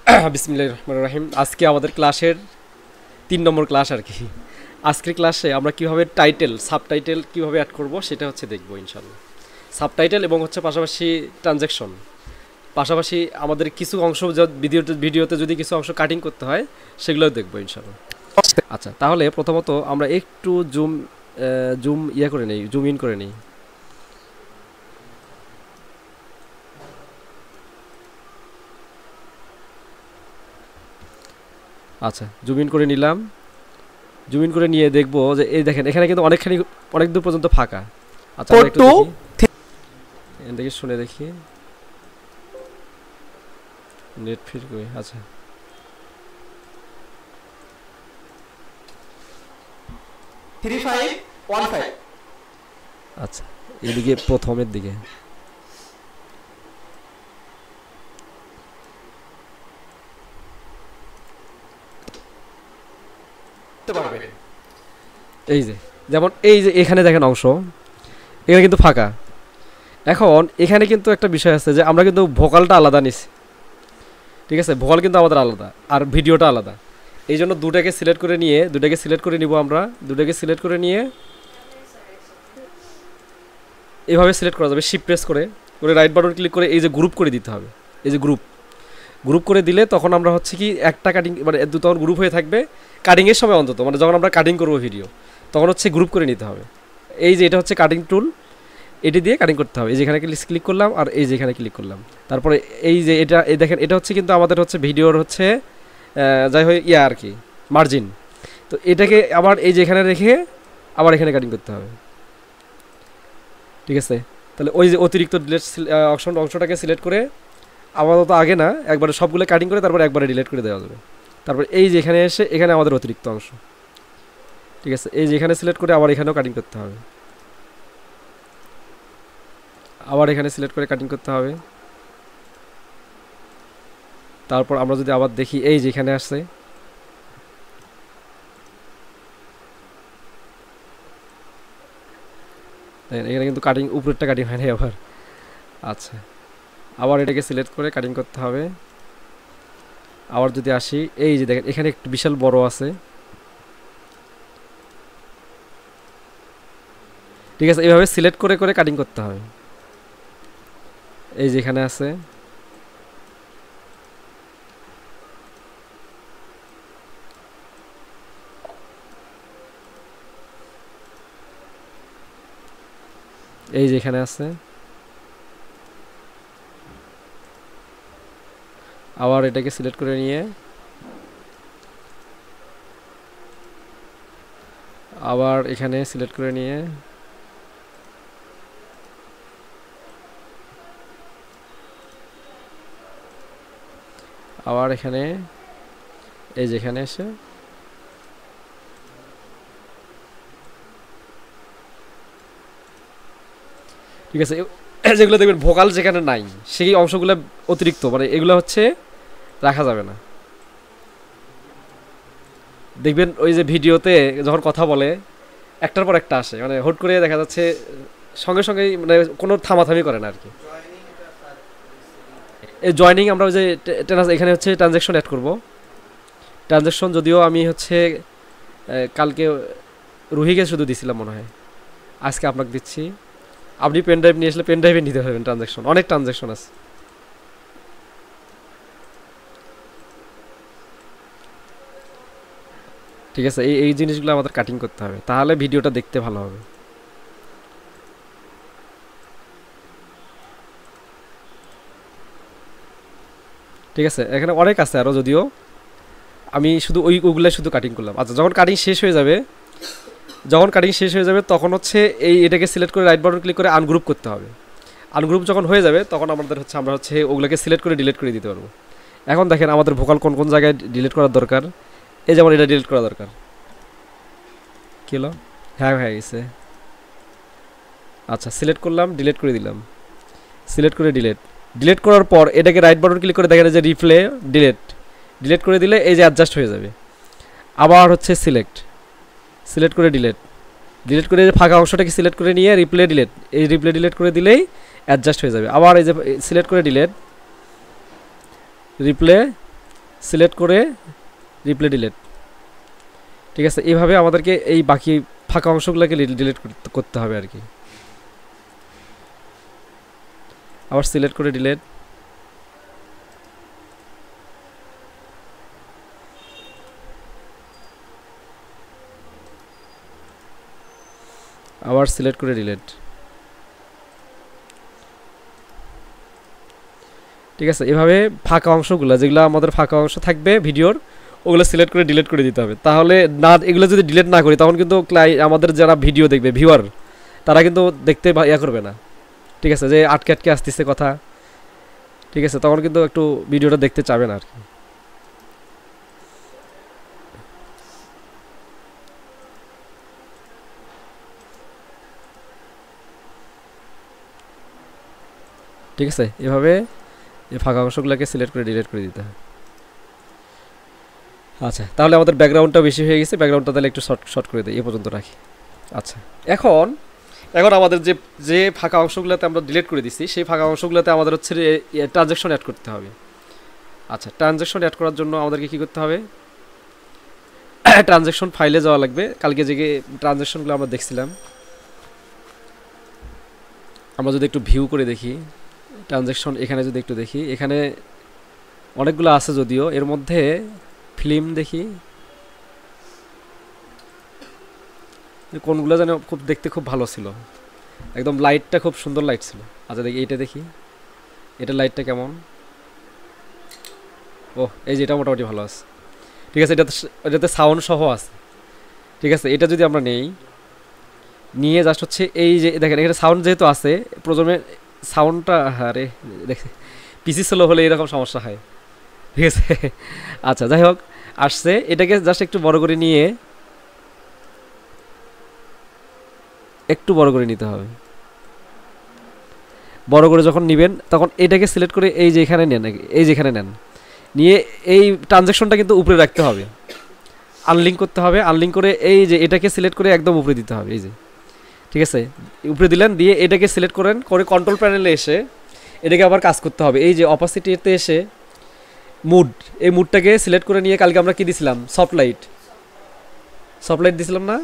বিসমিল্লাহির রহমানির রহিম। আজকে আমাদের ক্লাসের 3 নম্বর ক্লাস আর কি। আজকের ক্লাসে আমরা কিভাবে টাইটেল সাবটাইটেল কিভাবে অ্যাড করব সেটা হচ্ছে দেখব ইনশাআল্লাহ। সাবটাইটেল এবং হচ্ছে পাশাপাশি ট্রানজ্যাকশন, পাশাপাশি আমাদের কিছু অংশ ভিডিওতে যদি কিছু অংশ কাটিং করতে হয় সেগুলোও দেখব ইনশাআল্লাহ। আচ্ছা, তাহলে প্রথমত আমরা একটু জুম করে নেই, জুম ইন করে নেই। আচ্ছা, জুম ইন করে নিলাম। জুম ইন করে নিয়ে দেখবো যে এই দেখেন এখানে কিন্তু অনেক দূর পর্যন্ত ফাঁকা। আচ্ছা, আমরা একটু দেখি শুনে দেখি নেট ফির কই। আচ্ছা, আচ্ছা এদিকে প্রথমের দিকে এই যে যেমন এই যে এখানে দেখেন অংশ এখানে কিন্তু ফাঁকা। এখন এখানে কিন্তু একটা বিষয় আছে যে আমরা কিন্তু ভোকালটা আলাদা নিছি, ঠিক আছে? ভোকাল কিন্তু আমাদের আলাদা আর ভিডিওটা আলাদা। এই জন্য দুটাকে সিলেক্ট করে নিব আমরা। দুটাকে সিলেক্ট করে নিয়ে এভাবে সিলেক্ট করা যাবে, শিফট প্রেস করে রাইট বাটন ক্লিক করে এই যে গ্রুপ করে দিতে হবে। এই যে গ্রুপ করে দিলে তখন আমরা হচ্ছে কি একটা কাটিং মানে তখন গ্রুপ হয়ে থাকবে কাটিংয়ের সময় অন্তত, মানে যখন আমরা কাটিং করবো ভিডিও তখন হচ্ছে গ্রুপ করে নিতে হবে। এই যে এটা হচ্ছে কাটিং টুল, এটি দিয়ে কাটিং করতে হবে। এই যেখানে ক্লিক করলাম আর এই যেখানে ক্লিক করলাম, তারপরে এই যে এটা এই দেখেন এটা হচ্ছে কিন্তু আমাদের হচ্ছে ভিডিওর হচ্ছে যাই হয় আর কি মার্জিন। তো এটাকে আবার এই যে এখানে রেখে আবার এখানে কাটিং করতে হবে, ঠিক আছে? তাহলে ওই যে অতিরিক্ত ডিলেট অংশটাকে সিলেক্ট করে আপাতত আগে না একবারে সবগুলো কাটিং করে তারপরে একবারে ডিলিট করে দেওয়া যাবে। তারপর এই যে এখানে এসে এখানে আমাদের অতিরিক্ত অংশ, ঠিক আছে? এই যে এখানে সিলেক্ট করে আবার এখানেও কাটিং করতে হবে, আবার এখানে সিলেক্ট করে কাটিং করতে হবে। তারপর আমরা যদি আবার দেখি এই যে এখানে আসছে, এখানে কিন্তু কাটিং উপরেরটা কাটিং হয় না আবার। আচ্ছা, আবার এটাকে সিলেক্ট করে কাটিং করতে হবে। আবার যদি আসি এই যে দেখেন এখানে একটু বিশাল বড় আছে, ঠিক আছে? এইভাবে সিলেক্ট করে কাটিং করতে হবে। এই যে এখানে আছে, এই যে এখানে আছে, আবার এটাকে সিলেক্ট করে নিয়ে আবার এখানে সিলেক্ট করে নিয়ে আবার এখানে এই যে এখানে এসে ঠিক আছে? যেগুলো দেখবেন ভোকাল যেখানে নাই সেই অংশগুলো অতিরিক্ত, মানে এগুলো হচ্ছে রাখা যাবে না। দেখবেন ওই যে ভিডিওতে যখন কথা বলে একটার পর একটা আসে, মানে হুট করে দেখা যাচ্ছে সঙ্গে সঙ্গেই মানে কোনো থামাথামি করে না আর কি। এই জয়নিং আমরা ওই যে এখানে হচ্ছে ট্রানজ্যাকশন অ্যাড করব। ট্রানজ্যাকশন যদিও আমি হচ্ছে কালকে রুহিকে শুধু দিছিলাম মনে হয়, আজকে আপনাকে দিচ্ছি। আপনি পেন ড্রাইভ নিয়ে আসলে পেন ড্রাইভে নিতে পারবেন। ট্রানজ্যাকশন অনেক ট্রানজ্যাকশন আছে, ঠিক আছে? এই জিনিসগুলো আমাদের কাটিং করতে হবে, তাহলে ভিডিওটা দেখতে ভালো হবে। ঠিক আছে, এখানে অনেক আছে আরও, যদিও আমি শুধু ওইগুলো শুধু কাটিং করলাম। আচ্ছা, যখন কাটিং শেষ হয়ে যাবে তখন হচ্ছে এটাকে সিলেক্ট করে রাইট বাটন ক্লিক করে আনগ্রুপ করতে হবে। আনগ্রুপ যখন হয়ে যাবে তখন আমরা হচ্ছে ওগুলোকে সিলেক্ট করে ডিলিট করে দিতে পারবো। এখন দেখেন আমাদের ভোকাল কোন কোন জায়গায় ডিলিট করার দরকার। এই যেমন এটা ডিলিট করা দরকার, কি হলো? হ্যাঁ হয়ে গেছে। আচ্ছা, সিলেক্ট করলাম, ডিলিট করে দিলাম, সিলেক্ট করে ডিলিট করার পর এটাকে রাইট বাটন ক্লিক করে দেখেন যে রিপ্লে ডিলিট করে দিলে এই যে অ্যাডজাস্ট হয়ে যাবে। আবার হচ্ছে সিলেক্ট করে ডিলিট করে যে ফাঁকা অংশটাকে সিলেক্ট করে নিয়ে রিপ্লে ডিলিট করে দিলেই অ্যাডজাস্ট হয়ে যাবে। আবার এই যে সিলেক্ট করে রিপ্লে সিলেক্ট করে রিপ্লে ডিলেট। ঠিক আছে, এইভাবে আমাদেরকে এই বাকি ফাঁকা অংশগুলোকে ডিলিট করতে হবে আর কি। আবার সিলেক্ট করে ডিলেট, আবার সিলেক্ট করে ডিলেট। ঠিক আছে, এভাবে ফাঁকা অংশগুলো যেগুলো আমাদের ফাঁকা অংশ থাকবে ভিডিওর, ওগুলো সিলেক্ট করে ডিলিট করে দিতে হবে। তাহলে না, এগুলো যদি ডিলিট না করি তখন কিন্তু আমাদের যারা ভিডিও দেখবে ভিউয়ার, তারা কিন্তু দেখতে ইয়া করবে না। ঠিক আছে, যে আটকে আটকে আসতেছে কথা, ঠিক আছে, তখন কিন্তু একটু ভিডিওটা দেখতে চাবে না আর কি। ঠিক আছে, এভাবে এই ফাঁকা অংশগুলোকে সিলেক্ট করে ডিলিট করে দিতে হয়। আচ্ছা, তাহলে আমাদের ব্যাকগ্রাউন্ডটা বেশি হয়ে গেছে, ব্যাকগ্রাউন্ডটা তাহলে একটু শর্ট করে দিই, এ পর্যন্ত রাখি। আচ্ছা, এখন আমাদের যে যে ফাঁকা অংশগুলোতে আমরা ডিলিট করে দিছি, সেই ফাঁকা অংশগুলোতে আমাদের হচ্ছে ট্রানজ্যাকশন অ্যাড করতে হবে। আচ্ছা, ট্রানজ্যাকশন অ্যাড করার জন্য আমাদেরকে কী করতে হবে? ট্রানজ্যাকশন ফাইলে যাওয়া লাগবে। কালকে যে ট্রানজ্যাকশনগুলো আমরা দেখছিলাম, আমরা যদি একটু ভিউ করে দেখি ট্রানজ্যাকশন, এখানে যদি একটু দেখি, এখানে অনেকগুলো আছে যদিও, এর মধ্যে ফিল্ম দেখি কোনগুলো যেন খুব দেখতে খুব ভালো ছিল, একদম লাইটটা খুব সুন্দর লাইট ছিল। আচ্ছা দেখি, এইটা দেখি, এটা লাইটটা কেমন? ও, এই যে এটা মোটামুটি ভালো আছে। ঠিক আছে, এটাতে সাউন্ড সহ আছে। ঠিক আছে, এটা যদি আমরা নিয়ে জাস্ট হচ্ছে এই যে দেখেন, এখানে সাউন্ড যেহেতু আছে, প্রথমে সাউন্ডটা, আরে দেখে পিসি স্লো হলে এরকম সমস্যা হয়। ঠিক আছে, আচ্ছা যাই হোক, আসছে, এটাকে জাস্ট একটু বড় করে নিয়ে, একটু বড় করে নিতে হবে। বড় করে যখন নেবেন তখন এটাকে সিলেক্ট করে এই যে এখানে নেন, এই যে এখানে নেন, নিয়ে এই ট্রানজ্যাকশনটা কিন্তু উপরে রাখতে হবে, আনলিঙ্ক করতে হবে। আনলিঙ্ক করে এই যে এটাকে সিলেক্ট করে একদম উপরে দিতে হবে, এই যে। ঠিক আছে, উপরে দিলেন, দিয়ে এটাকে সিলেক্ট করেন, করে কন্ট্রোল প্যানেলে এসে এটাকে আবার কাজ করতে হবে। এই যে অপাসিটিতে এসে মুড, এই মুডটাকে সিলেক্ট করে নিয়ে, কালকে আমরা কি দিছিলাম? সফট লাইট দিছিলাম না?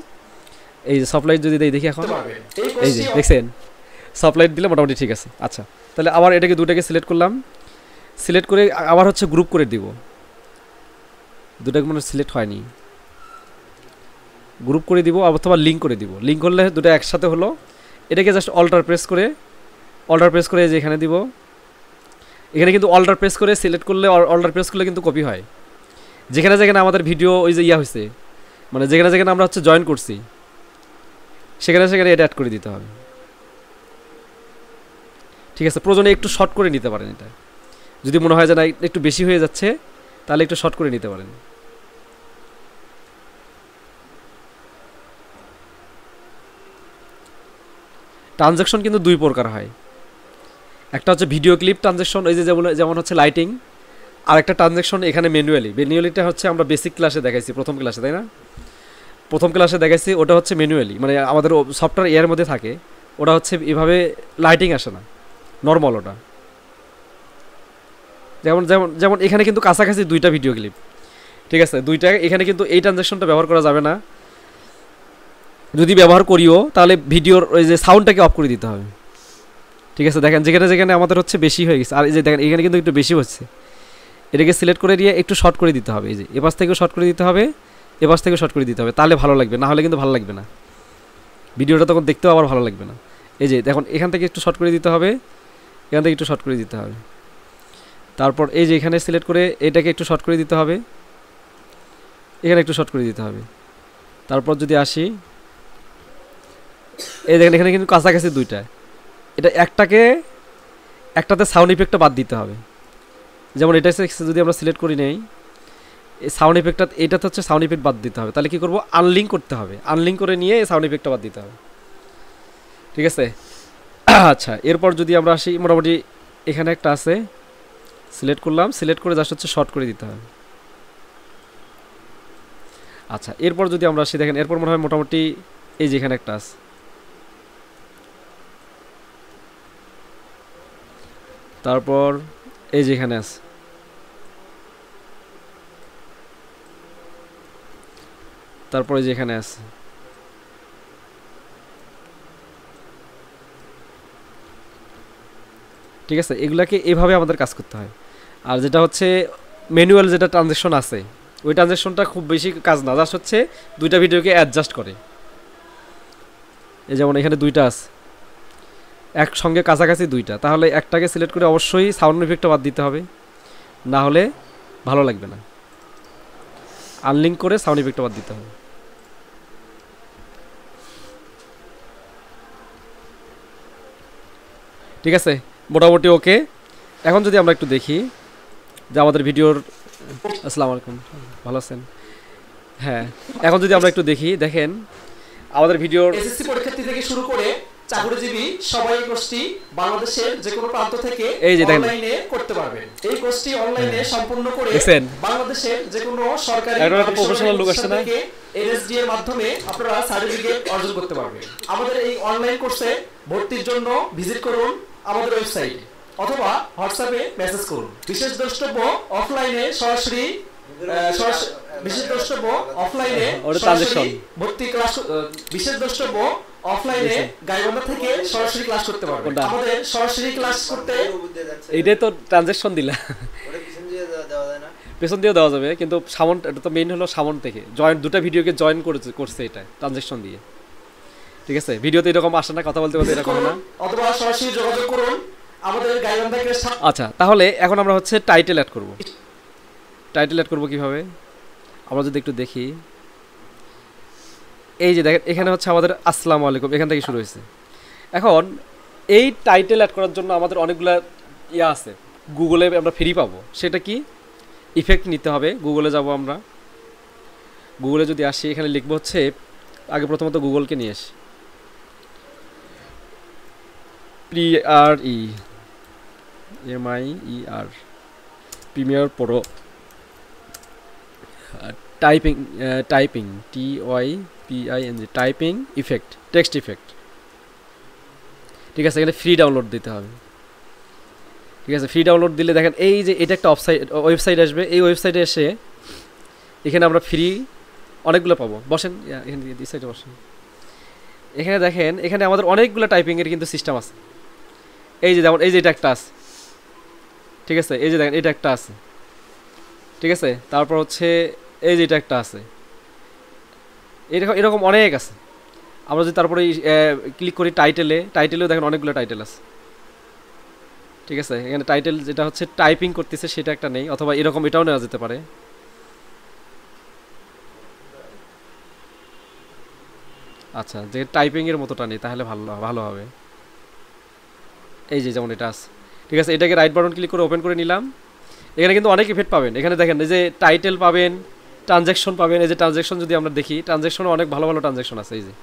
এই যে সফট লাইট যদি দেখি এখন, এই যে দেখছেন, সফট লাইট দিলে মোটামুটি ঠিক আছে। আচ্ছা, তাহলে আবার এটাকে দুটাকে সিলেক্ট করলাম, সিলেক্ট করে আবার হচ্ছে গ্রুপ করে দিব। দুটাকে মনে সিলেক্ট হয়নি, গ্রুপ করে দিব, অথবা লিঙ্ক করে দিব। লিঙ্ক করলে দুটো একসাথে হলো। এটাকে জাস্ট অল্টার প্রেস করে যে এখানে দিব। এখানে কিন্তু অল্টার প্রেস করে সিলেক্ট করলে, অল্টার প্রেস করলে কিন্তু কপি হয়। যেখানে যেখানে আমাদের ভিডিও ওই যে ইয়া হয়েছে, মানে যেখানে যেখানে আমরা হচ্ছে জয়েন করছি, সেখানে সেখানে এটা অ্যাড করে দিতে হবে। ঠিক আছে, প্রয়োজনে একটু শর্ট করে নিতে পারেন। এটা যদি মনে হয় যে না একটু বেশি হয়ে যাচ্ছে, তাহলে একটু শর্ট করে নিতে পারেন। ট্রানজ্যাকশন কিন্তু দুই প্রকার হয়, একটা হচ্ছে ভিডিও ক্লিপ ট্রানজ্যাকশন, ওই যে যেমন হচ্ছে লাইটিং, আর একটা ট্রানজ্যাকশন এখানে ম্যানুয়ালিটা হচ্ছে আমরা বেসিক ক্লাসে দেখাইছি, প্রথম ক্লাসে, তাই না? প্রথম ক্লাসে দেখাইছি, ওটা হচ্ছে ম্যানুয়ালি, মানে আমাদের সফটওয়্যার এর মধ্যে থাকে। ওটা হচ্ছে এভাবে লাইটিং আসে না, নর্মাল ওটা। যেমন যেমন যেমন এখানে কিন্তু কাছাকাছি দুইটা ভিডিও ক্লিপ, ঠিক আছে, দুইটা। এখানে কিন্তু এই ট্রানজ্যাকশনটা ব্যবহার করা যাবে না। যদি ব্যবহার করিও তাহলে ভিডিওর ওই যে সাউন্ডটাকে অফ করে দিতে হবে। ঠিক আছে, দেখেন যেখানে যেখানে আমাদের হচ্ছে বেশি হয়ে গেছে, আর এই যে দেখেন এখানে কিন্তু একটু বেশি হচ্ছে, এটাকে সিলেক্ট করে দিয়ে একটু শর্ট করে দিতে হবে। এই যে এপাশ থেকেও শর্ট করে দিতে হবে, এপাশ থেকেও শর্ট করে দিতে হবে, তাহলে ভালো লাগবে, না হলে কিন্তু ভালো লাগবে না, ভিডিওটা তখন দেখতেও আবার ভালো লাগবে না। এই যে দেখুন, এখান থেকে একটু শর্ট করে দিতে হবে, এখান থেকে একটু শর্ট করে দিতে হবে। তারপর এই যে এখানে সিলেক্ট করে এটাকে একটু শর্ট করে দিতে হবে, এখানে একটু শর্ট করে দিতে হবে। তারপর যদি আসি, এই দেখেন এখানে কিন্তু কাছাকাছি দুইটা, এটা একটাতে সাউন্ড ইফেক্টটা বাদ দিতে হবে। যেমন এটা যদি আমরা সিলেক্ট করি নেই, এই সাউন্ড ইফেক্টটা, এটাতে হচ্ছে সাউন্ড ইফেক্ট বাদ দিতে হবে। তাহলে কী করবো? আনলিঙ্ক করতে হবে, আনলিঙ্ক করে নিয়ে এই সাউন্ড ইফেক্টটা বাদ দিতে হবে। ঠিক আছে, আচ্ছা, এরপর যদি আমরা আসি, মোটামুটি এখানে একটা আছে, সিলেক্ট করলাম, সিলেক্ট করে জাস্ট হচ্ছে শর্ট করে দিতে হবে। আচ্ছা, এরপর যদি আমরা আসি, দেখেন এরপর মনে হয় মোটামুটি এই যে এখানে একটা আছে, তারপর এই যে এখানে আছে, তারপরে যে এখানে আছে, ঠিক আছে, এগুলাকে এভাবে আমাদের কাজ করতে হয়। আর যেটা হচ্ছে ম্যানুয়াল যেটা ট্রানজ্যাকশন আছে, ওই ট্রানজ্যাকশনটা খুব বেশি কাজ না, জাস্ট হচ্ছে দুইটা ভিডিওকে অ্যাডজাস্ট করে। এই যেমন এখানে দুইটা আছে একসঙ্গে কাছাকাছি দুইটা, তাহলে একটাকে সিলেক্ট করে অবশ্যই সাউন্ড ইফেক্টটা বাদ দিতে হবে, না হলে ভালো লাগবে না। আনলিঙ্ক করে সাউন্ড ইফেক্টটা বাদ দিতে হবে। ঠিক আছে, মোটামুটি ওকে। এখন যদি আমরা একটু দেখি যে আমাদের ভিডিওর, আসসালামু আলাইকুম, ভালো আছেন? হ্যাঁ, এখন যদি আমরা একটু দেখি, দেখেন আমাদের ভিডিওর এসএসসি পরীক্ষার্থী থেকে শুরু করে চাকরিজীবী সবাই এই কোর্সটি বাংলাদেশের যে কোনো প্রান্ত থেকে এই যে দেখেন অনলাইনে করতে পারবেন। এই কোর্সটি অনলাইনে সম্পূর্ণ করে দেখছেন বাংলাদেশের যে কোনো সরকারি এখন একটা প্রফেশনাল লোক আসছে না, এনএসডি এর মাধ্যমে আপনারা সার্টিফিকেট অর্জন করতে পারবেন। আমাদের এই অনলাইন কোর্সে ভর্তির জন্য ভিজিট করুন আমাদের ওয়েবসাইটে অথবা হোয়াটসঅ্যাপে মেসেজ করুন। বিশেষ দ্রষ্টব্য অফলাইনে সরাসরি বিশেষ দ্রষ্টব্য অফলাইনে সরাসরি ভর্তি ক্লাস, বিশেষ দ্রষ্টব্য অফলাইনে গাইবান্ধা থেকে সরাসরি ক্লাস করতে পারবেন। আমাদের সরাসরি ক্লাস করতে এইটাই তো ট্রানজ্যাকশন দিলা, পেছন দিয়ে দেওয়া যাবে, কিন্তু সামন এটা তো মেইন হলো সামন থেকে জয়েন, দুটো ভিডিওকে জয়েন করছে এটা ট্রানজ্যাকশন দিয়ে। ঠিক আছে, ভিডিওতে এরকম আসে না, কথা বলতে বলতে এরকম না, অথবা সরাসরি যোগাযোগ করুন আমাদের গাইবান্ধা ক্লাস। আচ্ছা, তাহলে এখন আমরা হচ্ছে টাইটেল অ্যাড করব। টাইটেল অ্যাড করব কিভাবে, আমরা যদি একটু দেখি, এই যে দেখেন এখানে হচ্ছে আমাদের আসসালামু আলাইকুম এখান থেকে শুরু হয়েছে। এখন এই টাইটেল অ্যাড করার জন্য আমাদের অনেকগুলা ইয়া আছে, গুগলে আমরা ফ্রি পাবো। সেটা কি, ইফেক্ট নিতে হবে। গুগলে যাব আমরা, গুগলে যদি আসি এখানে লিখবো হচ্ছে, আগে প্রথমত গুগলকে নিয়ে আসি, PREMIER Premiere Pro typing TYPING typing effect, text effect. ঠিক আছে, এখানে ফ্রি ডাউনলোড দিতে হবে। ঠিক আছে, ফ্রি ডাউনলোড দিলে দেখেন এই যে এটা একটা ওয়েবসাইট আসবে, এই ওয়েবসাইটে এসে এখানে আমরা ফ্রি অনেকগুলো পাবো। বসেন এখানে এই সাইডে বসেন, এখানে দেখেন এখানে আমাদের অনেকগুলো টাইপিংয়ের কিন্তু সিস্টেম আছে। এই যে যেমন এই যে এটা একটা আছে, ঠিক আছে, এই যে দেখেন এটা একটা আছে, ঠিক আছে, তারপর হচ্ছে এই যে এটা একটা আছে, এরকম অনেক আছে। আমরা যদি তারপরে ক্লিক করি টাইটেলেও দেখেন অনেকগুলো টাইটেল আছে। ঠিক আছে, এখানে টাইটেল যেটা হচ্ছে টাইপিং করতেছে সেটা একটা নেই, অথবা এরকম এটাও নেওয়া যেতে পারে। আচ্ছা, যে টাইপিংয়ের মতোটা নেই তাহলে ভালো হবে। এই যে যেমন এটা আছে, ঠিক আছে, এটাকে রাইট বাটন ক্লিক করে ওপেন করে নিলাম। এখানে কিন্তু অনেক ইফেক্ট পাবেন। এখানে দেখেন এই যে টাইটেল পাবেন, ট্রানজ্যাকশন পাবেন। এই যে ট্রানজ্যাকশন যদি আমরা দেখি, ট্রানজ্যাকশনে অনেক ভালো ভালো ট্রানজ্যাকশন আছে। এই যে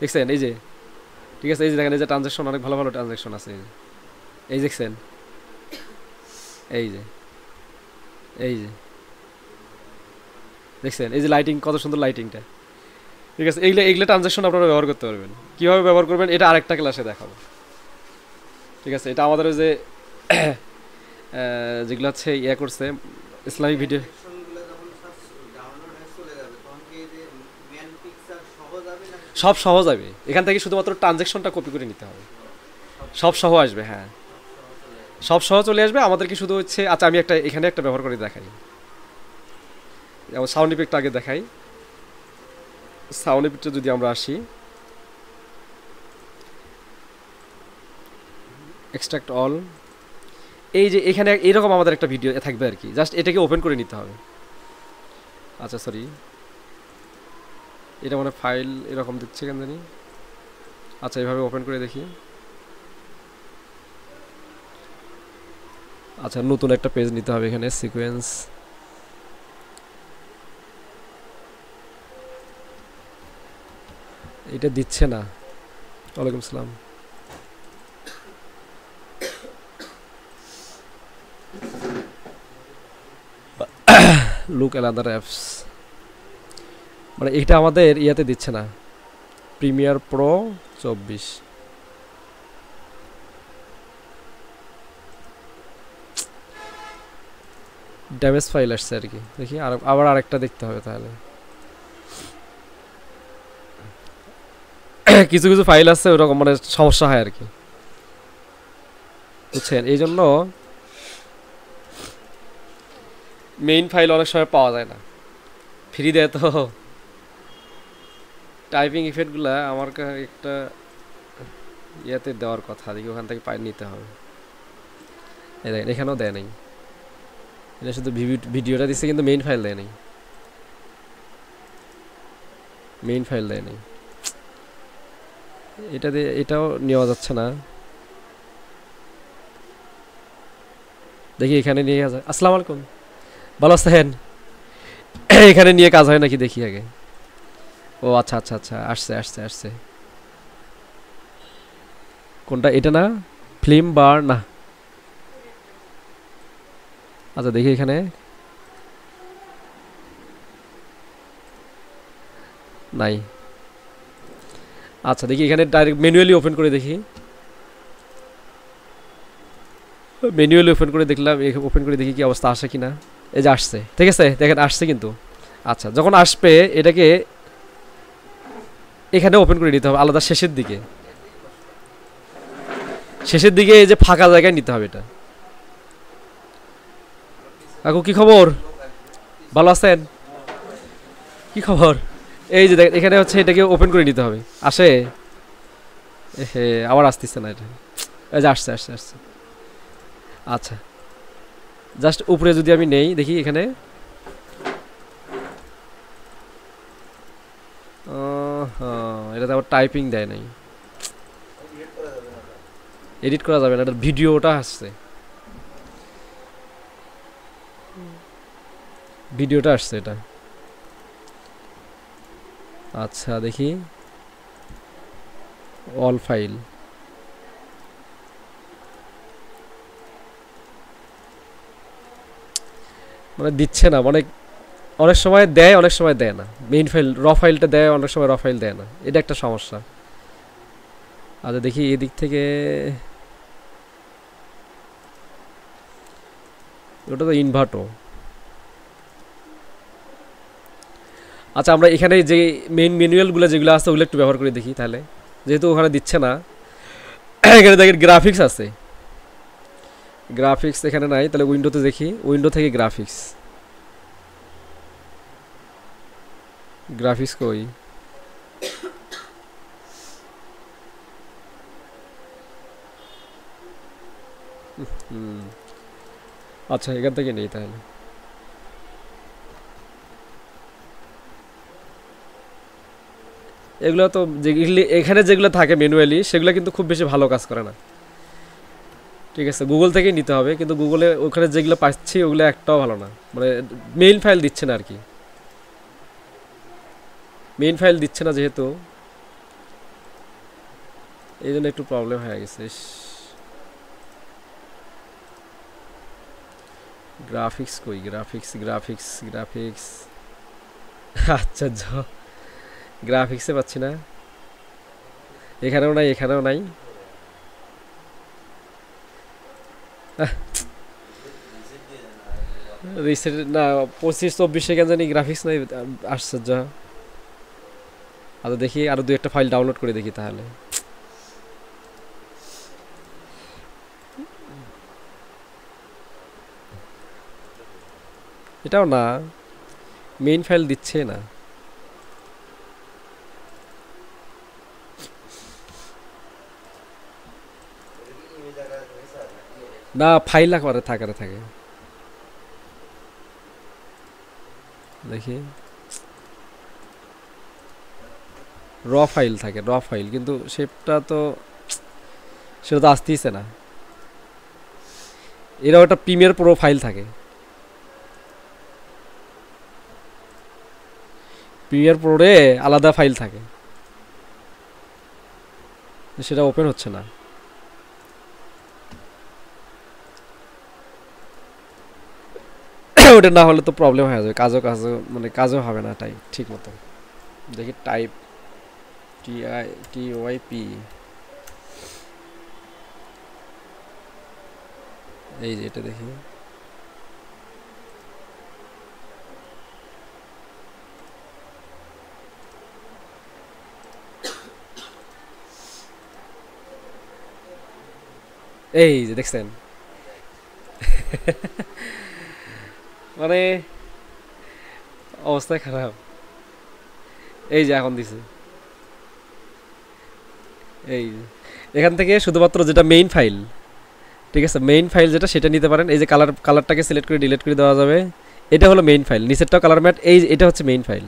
দেখছেন, এই যে ঠিক আছে, এই যে দেখেন এই যে ট্রানজ্যাকশন অনেক ভালো ভালো ট্রানজ্যাকশন আছে। এই দেখছেন, এই যে দেখছেন, এই যে লাইটিং, কত সুন্দর লাইটিংটা। ঠিক আছে, এইগুলো ট্রানজ্যাকশন আপনারা ব্যবহার করতে পারবেন। কীভাবে ব্যবহার করবেন এটা আরেকটা ক্লাসে দেখাবো। ঠিক আছে, এটা আমাদের ওই যে যেগুলো হচ্ছে ইয়ে করছে ইসলামিক ভিডিও, সব সহজ হবে। এখান থেকে শুধুমাত্র ট্রানজ্যাকশনটা কপি করে নিতে হবে, সব সহ আসবে। হ্যাঁ, সব সহ চলে আসবে। আমাদেরকে শুধু হচ্ছে, আচ্ছা আমি এখানে একটা ব্যবহার করে দেখাই, সাউন্ড ইফেক্ট আগে দেখাই। সাউন্ড ইফেক্টে যদি আমরা আসি, এক্সট্রাক্ট অল, এই যে এখানে এরকম আমাদের একটা ভিডিও থাকবে আর কি, জাস্ট এটাকে ওপেন করে নিতে হবে। আচ্ছা সরি, এটা মানে ফাইল এরকম দিচ্ছে কেন জানি। আচ্ছা, এইভাবে ওপেন করে দেখি। আচ্ছা, নতুন একটা পেজ নিতে হবে। এখানে সিকোয়েন্স, এটা দিচ্ছে না। ওয়ালাইকুম সালাম। লুক এট আদার অ্যাপস, মানে এটা আমাদের ইয়াতে দিচ্ছে না। প্রিমিয়ার প্রো 24, ড্যামেজ ফাইল আসছে আর কি। দেখি আবার আরেকটা দেখতে হবে তাহলে। কিছু কিছু ফাইল আছে ওরকম মানে সমস্যা হয় আর কি, বুঝছেন? এই জন্য মেইন ফাইল অনেক সময় পাওয়া যায় না, ফ্রি দেয় তো। টাইপিং ইফেক্টগুলো আমার একটা ইয়েতে দেওয়ার কথা, দেখি ওখান থেকে পাই নিতে হবে। এই দেখেন এখানেও দেয় নাই, এটা শুধু ভিডিওটা দিচ্ছে কিন্তু মেইন ফাইল দেয় নাই, মেইন ফাইল দেয় নাই। এটা দিয়ে এটাও নেওয়া যাচ্ছে না, দেখি এখানে নিয়ে যায়। আসসালামু আলাইকুম, ভালো আছেন? এখানে নিয়ে কাজ হয় নাকি দেখি আগে। ও আচ্ছা আচ্ছা আচ্ছা, আসছে আসছে আসছে। কোনটা এটা না, ফিল্ম বার না, আচ্ছা দেখি এখানে নাই। আচ্ছা দেখি এখানে ডাইরেক্ট ম্যানুয়ালি ওপেন করে দেখি, ম্যানুয়ালি ওপেন করে দেখলাম, ওপেন করে দেখি কি অবস্থা আসে কিনা। এই যে আসছে, ঠিক আছে দেখেন আসছে কিন্তু। আচ্ছা যখন আসবে এটাকে এখানে ওপেন করে নিতে হবে আলাদা, শেষের দিকে, শেষের দিকে এই যে ফাঁকা জায়গায় নিতে হবে এটা। কাকু কি খবর, ভালো আছেন? কি খবর? এই যে দেখেন এখানে হচ্ছে এটাকে ওপেন করে নিতে হবে, আসে হে আবার আসতেছে না এটা, এই যে আসছে আসছে আসছে। আচ্ছা জাস্ট উপরে যদি আমি নেই দেখি এখানে, হ্যাঁ এটাতে আবার টাইপিং দেয় নাই, এডিট করা যাবে না, এটা ভিডিওটা আসছে, ভিডিওটা আসছে এটা। আচ্ছা দেখি অল ফাইল, মানে দিচ্ছে না, মানে অনেক সময় দেয় অনেক সময় দেয় না, মেইন ফাইল র ফাইলটা দেয় অনেক সময় র ফাইল দেয় না, এটা একটা সমস্যা। আচ্ছা দেখি এদিক থেকে, ওটা তো ইনভার্টও। আচ্ছা আমরা এখানে যে মেইন ম্যানুয়ালগুলো যেগুলো আছে ওগুলো একটু ব্যবহার করে দেখি তাহলে, যেহেতু ওখানে দিচ্ছে না। এখানে দেখেন গ্রাফিক্স আছে, গ্রাফিক্স এখানে নাই, তাহলে উইন্ডোতে দেখি, উইন্ডো থেকে গ্রাফিক্স, গ্রাফিক্স কই? আচ্ছা এখান থেকে নেই তাহলে। এগুলো তো যেগুলি এখানে যেগুলো থাকে ম্যানুয়ালি সেগুলো কিন্তু খুব বেশি ভালো কাজ করে না, ঠিক আছে গুগল থেকেই নিতে হবে, কিন্তু গুগলে ওখানে যেগুলো পাচ্ছি ওগুলো একটাও ভালো না, মানে মেইন ফাইল দিচ্ছে না আর কি, মেইন ফাইল দিচ্ছে না যেহেতু, এই জন্য একটু প্রবলেম হয়ে গেছে। গ্রাফিক্স কই, গ্রাফিক্স গ্রাফিক্স গ্রাফিক্স, আচ্ছা গ্রাফিক্সে পাচ্ছি না, এখানেও নাই এখানেও নাই। রিসেন্ট না 25-24 সেকেন্ড জানি গ্রাফিক্স নাই, আশ্চর্য। আচ্ছা দেখি আরো দুই একটা ফাইল ডাউনলোড করে দেখি তাহলে। এটাও না, মেইন ফাইল দিচ্ছে না। না ফাইল আকারে থাকে, দেখি র ফাইল থাকে, র ফাইল, কিন্তু সেটা তো আসতেইছে না। এরাও একটা প্রিমিয়ার প্রো ফাইল থাকে, প্রিমিয়ার প্রোরে আলাদা ফাইল থাকে, সেটা ওপেন হচ্ছে না। ওটা না হলে তো প্রবলেম হয়ে যাবে, মানে কাজও হবে না টাইপ ঠিক মতো। দেখি টাইপ TYP, এই যে এটা দেখি, এই যে দেখছেন মানে অবস্থা খারাপ। এই যে এখন দিছে, এই যে এখান থেকে শুধুমাত্র যেটা মেইন ফাইল, ঠিক আছে, মেইন ফাইল যেটা সেটা নিতে পারেন। এই যে কালারটাকে সিলেক্ট করে ডিলিট করে দেওয়া যাবে, এটা হলো মেইন ফাইল। নিচেরটাও কালার ম্যাট, এই এটা হচ্ছে মেইন ফাইল,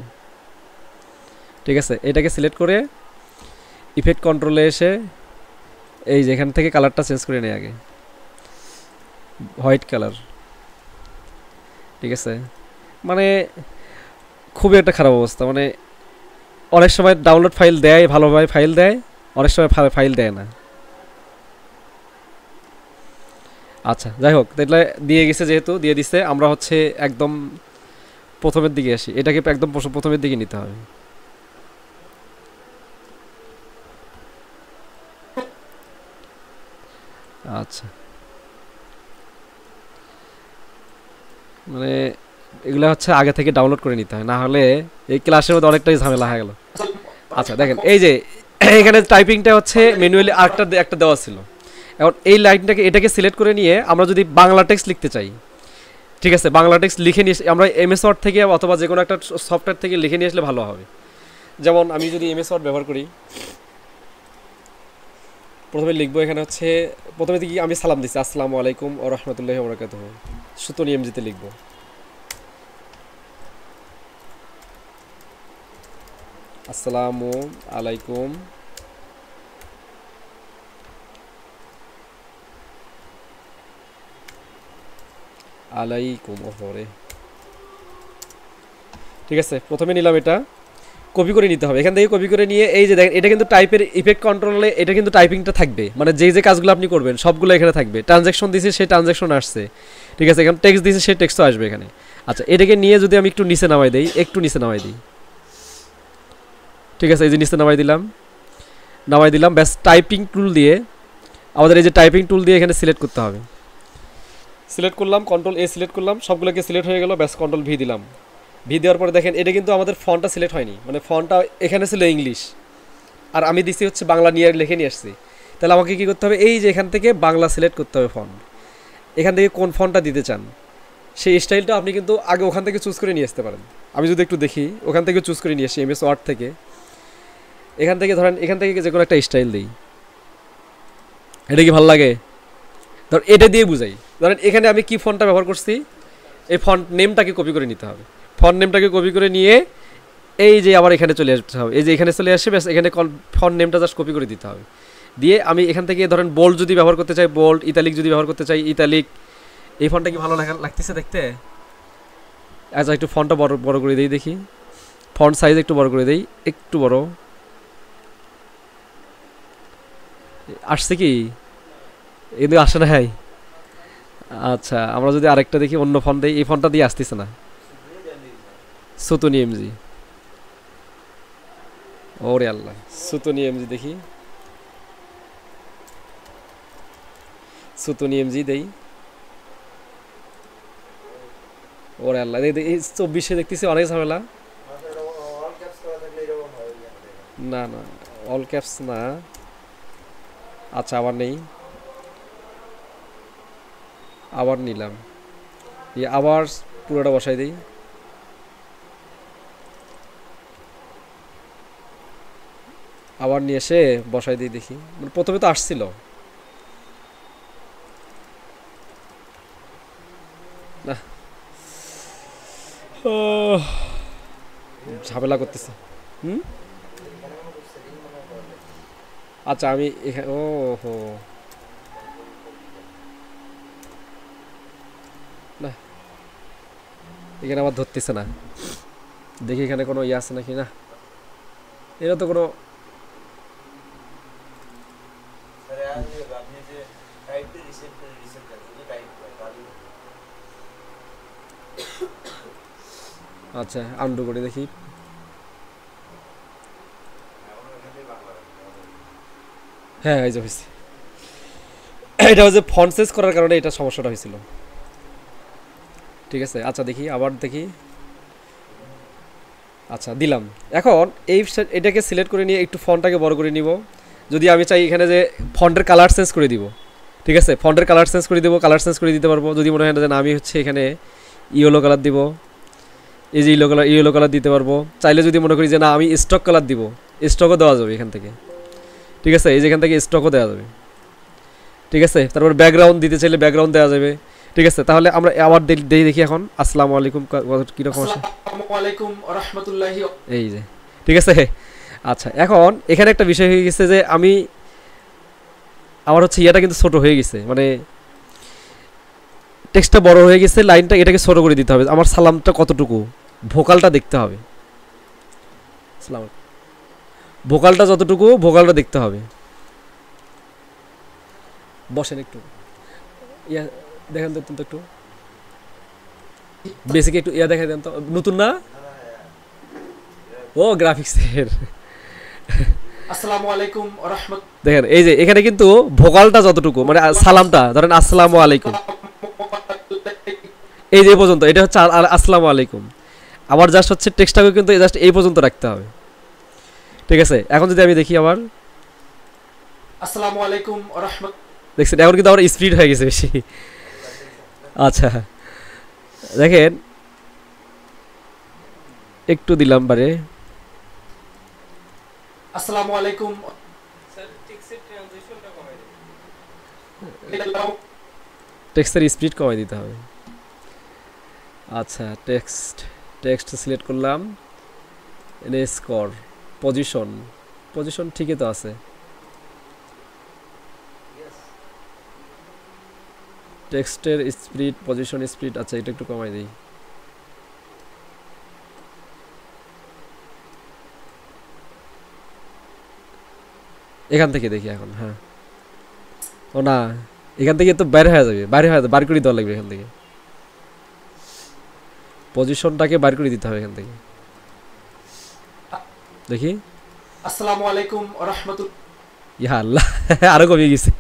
ঠিক আছে। এটাকে সিলেক্ট করে ইফেক্ট কন্ট্রোলে এসে এই যে এখান থেকে কালারটা চেঞ্জ করে নেই আগে, হোয়াইট কালার, ঠিক আছে। মানে খুবই একটা খারাপ অবস্থা, মানে অনেক সময় ডাউনলোড ফাইল দেয়, ভালোভাবে ফাইল দেয়, অনেক সময় ফাইল দেয় না। আচ্ছা যাই হোক, তাহলে দিয়ে গেছে, যেহেতু দিয়ে দিছে, আমরা হচ্ছে একদম প্রথমের দিকে আসি। এটাকে একদম প্রথমের দিকে নিতে হবে। আচ্ছা মানে এগুলো হচ্ছে আগে থেকে ডাউনলোড করে নিতে হয়, না হলে এই ক্লাসের মধ্যে অনেকটাই ঝামেলা হয়ে গেল। আচ্ছা দেখেন, এই যে এখানে টাইপিংটা হচ্ছে ম্যানুয়ালি একটা দেওয়া ছিল। এখন এই লাইনটাকে, এটাকে সিলেক্ট করে নিয়ে আমরা যদি বাংলা টেক্সট লিখতে চাই, ঠিক আছে, বাংলা টেক্সট লিখে নিয়ে আমরা এমএস ওয়ার্ড থেকে অথবা যে কোনো একটা সফটওয়্যার থেকে লিখে নিয়ে আসলে ভালো হবে। যেমন আমি যদি এমএস ওয়ার্ড ব্যবহার করি, প্রথমে লিখবো এখানে হচ্ছে, প্রথমে দিকে আমি সালাম দিচ্ছি, আসসালামু আলাইকুম ওয়া রাহমাতুল্লাহি ওয়া বারাকাতুহু, সুতনি এমজিতে লিখবো। আসসালামু আলাইকুম আলাইকুম ওপরে, ঠিক আছে। প্রথমে নিলাম, এটা কপি করে নিতে হবে। এখান থেকে কপি করে নিয়ে এই যে দেখেন, এটা কিন্তু টাইপের ইফেক্ট কন্ট্রোলে এটা কিন্তু টাইপিংটা থাকবে, মানে যে যে কাজগুলো আপনি করবেন সবগুলো এখানে থাকবে। ট্রানজ্যাকশন দিয়েছে, সেই ট্রানজ্যাকশন আসছে, ঠিক আছে। এখানে টেক্সট দিয়েছে, সেই টেক্সটও আসবে এখানে। আচ্ছা এটাকে নিয়ে যদি আমি একটু নিচে নামাই দিই, একটু নিচে নামাই দিই, ঠিক আছে, এই যে নিচে নামাই দিলাম, ব্যাস। টাইপিং টুল দিয়ে, আমাদের এই যে টাইপিং টুল দিয়ে এখানে সিলেক্ট করতে হবে। সিলেক্ট করলাম, কন্ট্রোল এ সিলেক্ট করলাম, সবগুলোকে সিলেক্ট হয়ে গেল, ব্যাস। কন্ট্রোল ভি দিলাম। ভি দেওয়ার পরে দেখেন, এটা কিন্তু আমাদের ফন্টটা সিলেক্ট হয়নি, মানে ফন্টটা এখানে ছিল ইংলিশ, আর আমি দিছি হচ্ছে বাংলা নিয়ে লিখে নিয়ে আসছি। তাহলে আমাকে কী করতে হবে, এই যে এখান থেকে বাংলা সিলেক্ট করতে হবে ফন্ট। এখান থেকে কোন ফন্টটা দিতে চান সেই স্টাইলটা আপনি কিন্তু আগে ওখান থেকে চুজ করে নিয়ে আসতে পারেন। আমি যদি একটু দেখি, ওখান থেকে চুজ করে নিয়ে আসি এমএস ওয়ার্ড থেকে। এখান থেকে ধরেন, এখান থেকে যে কোনো একটা স্টাইল দিই, এটা কি ভালো লাগে, ধর এটা দিয়ে বুঝাই। ধরেন এখানে আমি কি ফন্টটা ব্যবহার করছি, এই ফন্ট নেমটাকে কপি করে নিতে হবে। ফন্ট নেমটাকে কপি করে নিয়ে এই যে আবার এখানে চলে আসতে হবে, এই যে এখানে চলে আসে, ব্যাস। এখানে ফন্ট নেমটা জাস্ট কপি করে দিতে হবে। দিয়ে আমি এখান থেকে ধরেন বোল্ড যদি ব্যবহার করতে চাই, বোল্ড, ইতালিক যদি ব্যবহার করতে চাই, ইতালিক। এই ফন্টটা কি ভালো লাগতেছে দেখতে? আচ্ছা একটু ফন্টটা বড় করে দিই, দেখি ফন্ট সাইজ একটু বড় করে দিই, একটু বড় আসছে কি, কিন্তু আসে না। হ্যাঁ আচ্ছা, আমরা যদি আরেকটা দেখি, অন্য ফন্ট দিই, এই ফন্টটা দিয়ে আসতেছে না, সুতনি এমজি। ওরে আল্লাহ, সুতনি এমজি দেখি, সুতনি এমজি দেই। ওরে আল্লাহ, এই 24-এ দেখতেছি অনেক ঝামেলা। না না, অল ক্যাপস না। আচ্ছা আবার নেই, আবার নিলাম, আবার পুরোটা বসাই দিই। আবার নিয়ে এসে বসাই দিই, দেখি। মানে প্রথমে তো আসছিল না, ঝামেলা করতেছে। আচ্ছা আমি এখানে, ও হো না, এখানে আবার ধরতেছে না। দেখি এখানে কোনো ইয়ে আছে নাকি, না এটা তো কোনো, আচ্ছা আন্ডু করে দেখি। হ্যাঁ এই যে হয়েছে, এটা হচ্ছে ফন্ট সাইজ করার কারণে এটা সমস্যাটা হয়েছিল, ঠিক আছে। আচ্ছা দেখি, আবার দেখি। আচ্ছা দিলাম। এখন এটাকে সিলেক্ট করে নিয়ে একটু ফন্টটাকে বড় করে নিব। যদি আমি চাই এখানে যে ফন্টের কালার চেঞ্জ করে দিব, ঠিক আছে, ফন্টের কালার চেঞ্জ করে দেবো, কালার চেঞ্জ করে দিতে পারবো যদি মনে হয় না যে না আমি হচ্ছে এখানে ইয়েলো কালার দিব, এই যে ইয়েলো কালার দিতে পারবো। চাইলে যদি মনে করি যে না আমি স্টক কালার দিব, স্টকও দেওয়া যাবে এখান থেকে। ঠিক আছে, এই যে এখান থেকে স্টকও দেওয়া যাবে। ঠিক আছে, তারপর ব্যাকগ্রাউন্ড দিতে চাইলে ব্যাকগ্রাউন্ড দেওয়া যাবে। ঠিক আছে, তাহলে আমরা আবার দেখি এখন আসসালামু আলাইকুম কীরকম আসে। আসসালামু আলাইকুম ওয়া রাহমাতুল্লাহি। এই যে ঠিক আছে। আচ্ছা, এখন এখানে একটা বিষয় হয়ে গেছে যে আমি আমার হচ্ছে ইয়েটা কিন্তু ছোট হয়ে গেছে, মানে টেক্সটটা বড় হয়ে গেছে, লাইনটা এটাকে ছোট করে দিতে হবে। আমার সালামটা কতটুকু, ভোকালটা দেখতে হবে, সালাম ভোকালটা যতটুকু, ভোকালটা দেখতে হবে। বসেন একটু, ইয়া দেখেন তো একটু বেসিক একটু ইয়া দেখা দেন তো, নতুন না? ও গ্রাফিক্সের। আসসালামু আলাইকুম ওয়া রাহমাত। দেখেন এই যে এখানে কিন্তু ভোকালটা যতটুকু, মানে সালামটা ধরেন আসসালামু আলাইকুম, এই যে পর্যন্ত, এটা হচ্ছে আসসালামু আলাইকুম। আবার জাস্ট হচ্ছে টেক্সটটাকে কিন্তু জাস্ট এই পর্যন্ত রাখতে হবে। ঠিক আছে, এখন যদি আমি দেখি আবার আসসালামু আলাইকুম ওয়া রাহমাত, দেখছেন এখন কিন্তু আমার স্পিড হয়ে গেছে বেশি। আচ্ছা দেখেন একটু দিলাম বারে। আসসালামু আলাইকুম। টেক্সটের স্পিড কমাই দিতে হবে। আচ্ছা, টেক্সট সিলেক্ট করলাম, এনে স্কোর, পজিশন ঠিকই তো আছে। টেক্সটের স্পিড, পজিশন স্পিড, আচ্ছা এটা একটু কমাই দিই। এখান থেকে দেখি এখন, হ্যাঁ ও না, এখান থেকে তো বাইরে হয়ে যাবে, বার করে দেওয়া লাগবে এখান থেকে, পজিশনটাকে বার করে দিতে হবে এখান থেকে। দেখি আসসালামু আলাইকুম ওয়া রাহমাতুল্লাহ। ইয়া আল্লাহ, আরো কমে গেছে।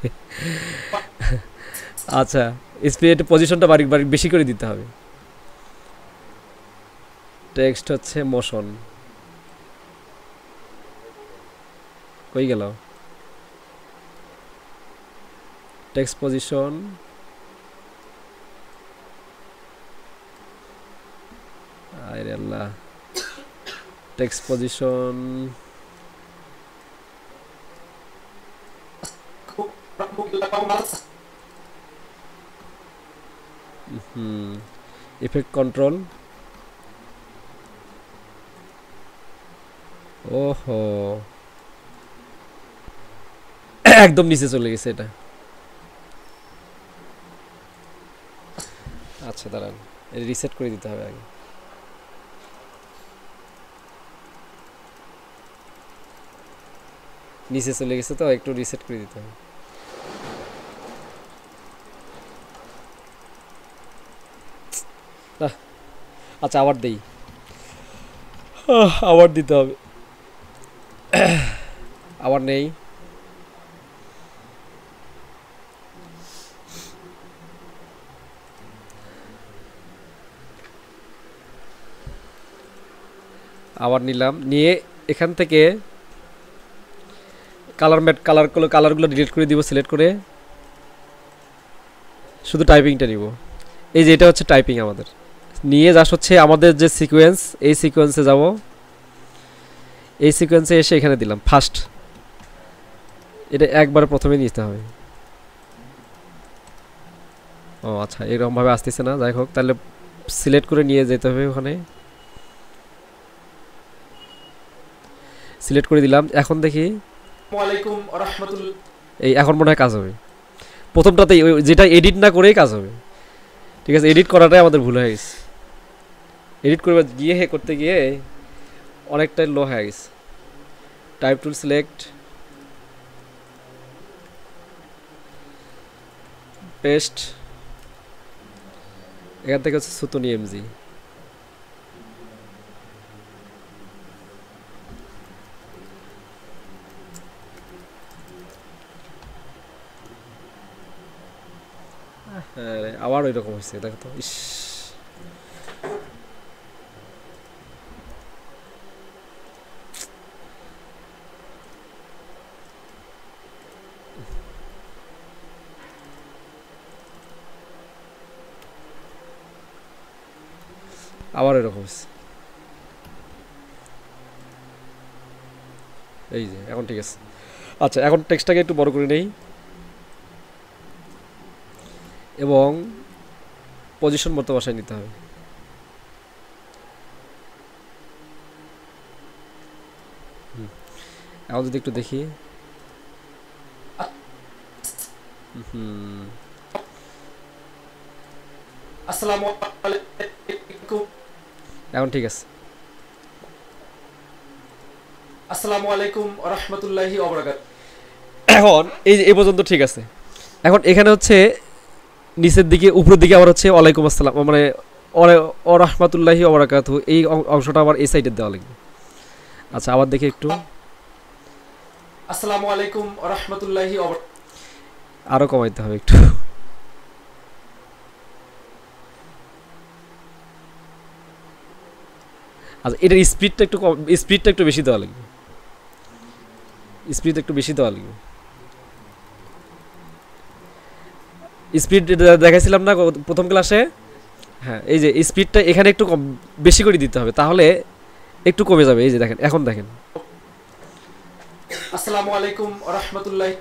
আচ্ছা, স্পিড পজিশনটা বেশি করে দিতে হবে। টেক্সট হচ্ছে মোশন, কই গেল টেক্সট পজিশন, আরে আল্লাহ, টেক্সট পজিশন ইফেক্ট কন্ট্রোল, ওহো একদম নিচে চলে গেছে এটা। আচ্ছা দাঁড়ান, রিসেট করে দিতে হবে আগে। নিচে চলে গেছে তো, একটু রিসেট করে দিতে হবে। আচ্ছা আবার দেই, আবার দিতে হবে, আবার নেই। আবার নিলাম, নিয়ে এখান থেকে কালারগুলো ডিলিট করে দিব, সিলেক্ট করে শুধু টাইপিংটা নিব। এই যে এটা হচ্ছে টাইপিং আমাদের, নিয়ে জাস্ট হচ্ছে আমাদের যে সিকোয়েন্স, এই সিকোয়েন্সে যাব, এই সিকোয়েন্সে এসে এখানে দিলাম ফার্স্ট, এটা একবার প্রথমে নিতে হবে। ও আচ্ছা, এরকমভাবে আসতেছে না, যাই হোক তাহলে সিলেক্ট করে নিয়ে যেতে হবে ওখানে, সিলেক্ট করে দিলাম। এখন দেখি এই এখন মনে হয় কাজ হবে, প্রথমটাতে যেটা এডিট না করেই কাজ হবে। ঠিক আছে, এডিট করাটাই আমাদের ভুল হয়ে গেছে, এডিট করতে গিয়ে অনেকটাই লো হয়ে গেছে। টাইপ টুল সিলেক্ট, পেস্ট, এখান থেকে হচ্ছে সুতুনি এমজি, হ্যাঁ আবার ওই রকম হয়েছে, দেখো তো, ইস আবার এরকম হচ্ছে। এই যে এখন ঠিক আছে। আচ্ছা এখন টেক্সটটাকে একটু বড় করে নেই এবং পজিশন মতো বসায় নিতে হবে। এখন যদি একটু দেখি, হুম আসসালামু আলাইকুম। এখন ঠিক আছে। আসসালামু আলাইকুম ওয়া রাহমাতুল্লাহি ওয়া বারাকাতুহু। এখন এই যে এ পর্যন্ত ঠিক আছে। এখন এখানে হচ্ছে নিচের দিকে উপরের দিকে আবার হচ্ছে ওয়ালাইকুম আসসালাম, মানে ও রাহমাতুল্লাহি ওয়া বারাকাতুহু, এই অংশটা আবার এই সাইডে দেওয়া লাগবে। আচ্ছা আবার দেখি একটু, আসসালামু আলাইকুম ওয়া রাহমাতুল্লাহি ওয়া বারাকাতুহু। আরো কমাইতে হবে একটু। আচ্ছা এটার স্পিডটা একটু বেশি দেওয়া লাগবে, স্পিড একটু বেশি দেওয়া লাগবে। স্পিড দেখাইছিলাম না প্রথম ক্লাসে? হ্যাঁ এই যে স্পিডটা এখানে একটু বেশি করে দিতে হবে, তাহলে একটু কমে যাবে। এই যে দেখেন, এখন দেখেন। আসসালামু আলাইকুম ওয়া রাহমাতুল্লাহি।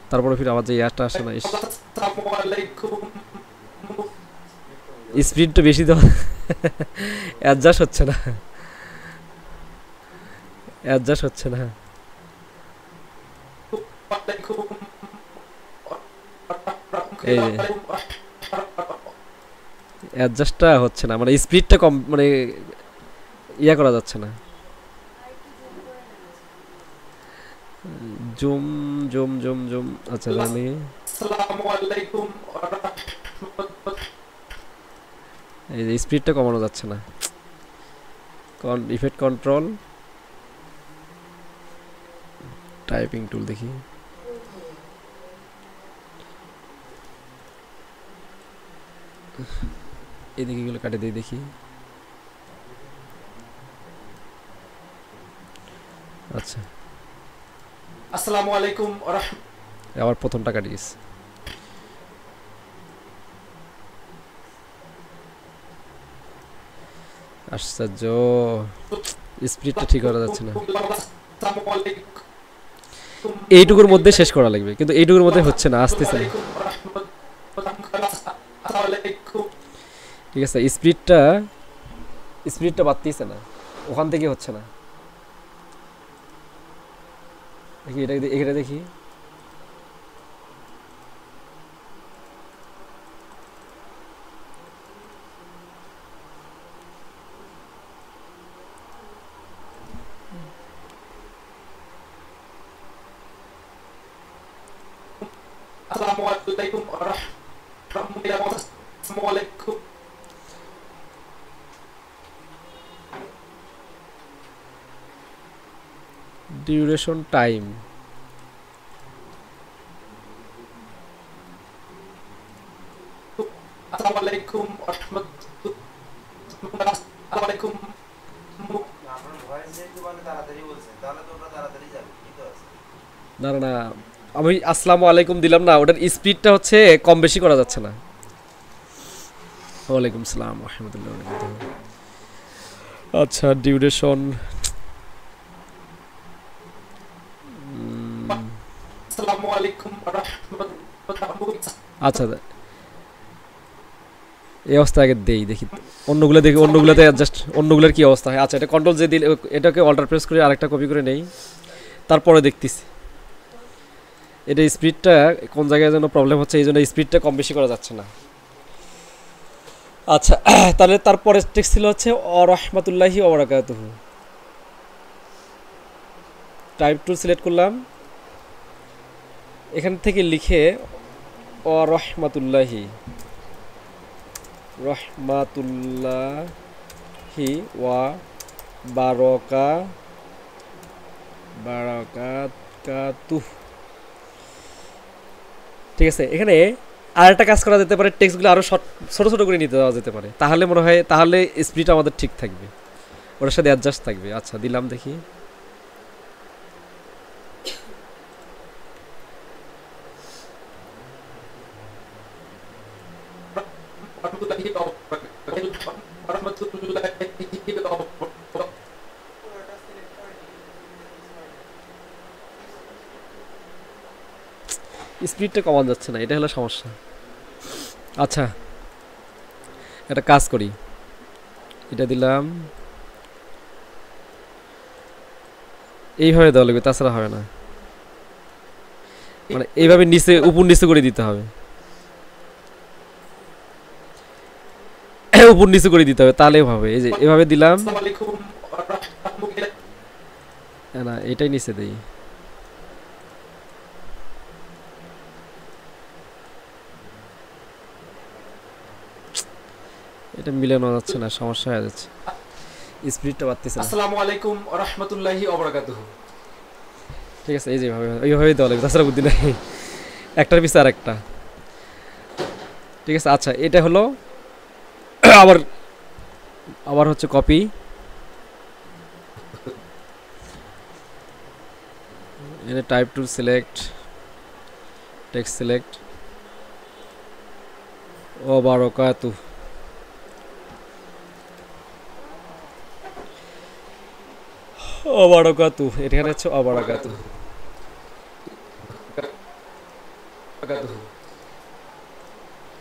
তারপরে ফির আবার যে ইয়ারটা আসে না, আসসালামু আলাইকুম। স্পিডটা বেশি দেওয়া অ্যাডজাস্ট হচ্ছে না, অ্যাডজাস্ট হচ্ছে না। এই যে অ্যাডজাস্টটা হচ্ছে না, মানে স্পিডটা কম, মানে ইয়া করা যাচ্ছে না। Zoom zoom zoom zoom. আচ্ছা জানি, আসসালামু আলাইকুম ওয়া রাহমাতুল্লাহি। এই যে স্পিডটা কমানো যাচ্ছে না। ইফেক্ট কন্ট্রোল, টাইপিং টুল দেখি। এদিকে গুলো কাটে দিয়ে দেখি। আচ্ছা আসসালামু আলাইকুম ওয়া রাহমাতুল্লাহি। আবার প্রথমটা কাটি গেছে। আশ্চর্য, স্পিডটা ঠিক করা যাচ্ছে না। আসসালামু আলাইকুম। এইটুকুর মধ্যে শেষ করা লাগবে, কিন্তু এইটুকুর মধ্যে হচ্ছে না, আসতেছে না। ঠিক আছে, স্পিডটা বাড়তেছে না, ওখান থেকে হচ্ছে না। দেখি এটা দেখি। আসসালামু আলাইকুম ওয়া রাহমাতুল্লাহি। আসসালামু আলাইকুম। ডিউরেশন টাইম, আসসালামু আলাইকুম ওয়া রাহমাতুল্লাহি। আসসালামু আলাইকুম। আপনার ভয়েস যেহেতু মানে তাড়াতাড়ি বলছেন, তাহলে তো ওটা তাড়াতাড়ি যাবে, ঠিক আছে? না না না, আমি আসসালামু আলাইকুম দিলাম না, ওটার স্পিডটা হচ্ছে কম বেশি করা যাচ্ছে না। ওয়ালাইকুম সালাম রাহমাতুল্লাহি ওয়া বারাকাতুহু। আচ্ছা ডিউরেশন, আসসালামু আলাইকুম ওয়া রাহমাতুল্লাহি। আচ্ছা এই অবস্থা আগে দেই, দেখি অন্যগুলো দেখি, অন্যগুলোতে অ্যাডজাস্ট, অন্যগুলোর কি অবস্থা হয়। আচ্ছা এটা কন্ট্রোল যে দিলে, এটাকে অল্টার প্রেস করে আরেকটা কপি করে নেই, তারপরে দেখতেছি এটা স্পিডটা কোন জায়গায় যেন প্রবলেম হচ্ছে, এই জন্য স্পিডটা কম বেশি করা যাচ্ছে না। আচ্ছা তাহলে তারপরে টেক্সট ছিল হচ্ছে ও রাহমাতুল্লাহি ওয়া বারাকাতুহু। টাইপ টুল সিলেক্ট করলাম, এখান থেকে লিখে ও রাহমাতুল্লাহি ওয়া বারাকাতুহু। ঠিক আছে, এখানে আর একটা কাজ করা যেতে পারে, টেক্সটগুলো আরো ছোট ছোট করে নিতে দেওয়া যেতে পারে, তাহলে মনে হয়, তাহলে স্পিড আমাদের ঠিক থাকবে, ওটার সাথে অ্যাডজাস্ট থাকবে। আচ্ছা দিলাম দেখি। স্পিডটা কমান যাচ্ছে না, এটা হলো সমস্যা। আচ্ছা একটা কাজ করি, এটা দিলাম, এইভাবে দেওয়া লাগবে, তাছাড়া হবে না, মানে এইভাবে নিচে উপর নিচে করে দিতে হবে, উপর নিচে করে দিতে হবে, তাহলে হবে। এই যে এভাবে দিলাম, আসসালামু আলাইকুম ওয়া রাহমাতুল্লাহি। না এটাই নিচে দেই, এটা মিলানো যাচ্ছে না, সমস্যা হয়ে যাচ্ছে, স্পিডটা বাড়তেছে না। আসসালামু আলাইকুম ওয়া রাহমাতুল্লাহি ওয়া বারাকাতুহু। ঠিক আছে, এই যে এইভাবেই দেওয়া লাগবে, তাছাড়া বুদ্ধি নেই, একটার পিছনে আর একটা। ঠিক আছে, আচ্ছা এটা হলো আবার আবার হচ্ছে কপি, এখানে type to select, text select, ও বারাকাতু, ও বারাকাতু, এখানে হচ্ছে ও বারাকাতু।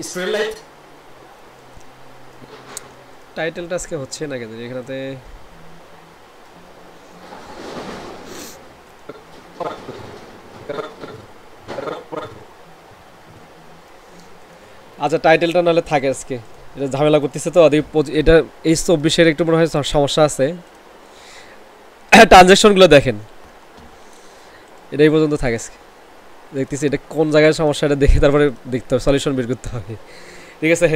স্টুডেন্ট লাইট টাইটেলটা আজকে হচ্ছে না কেন এখানেতে, আচ্ছা টাইটেলটা নাহলে থাকে আজকে, এটা ঝামেলা করতেছে তো এটা এই 24-এর একটু মনে হয় সমস্যা আছে। ট্রানজ্যাকশনগুলো দেখেন, এটা এই পর্যন্ত থাকে আজকে, দেখতেছি এটা কোন জায়গায় সমস্যা, এটা দেখে তারপরে দেখতে হবে, সলিউশন বের করতে হবে। ঠিক আছে,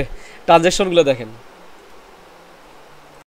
ট্রানজ্যাকশনগুলো দেখেন।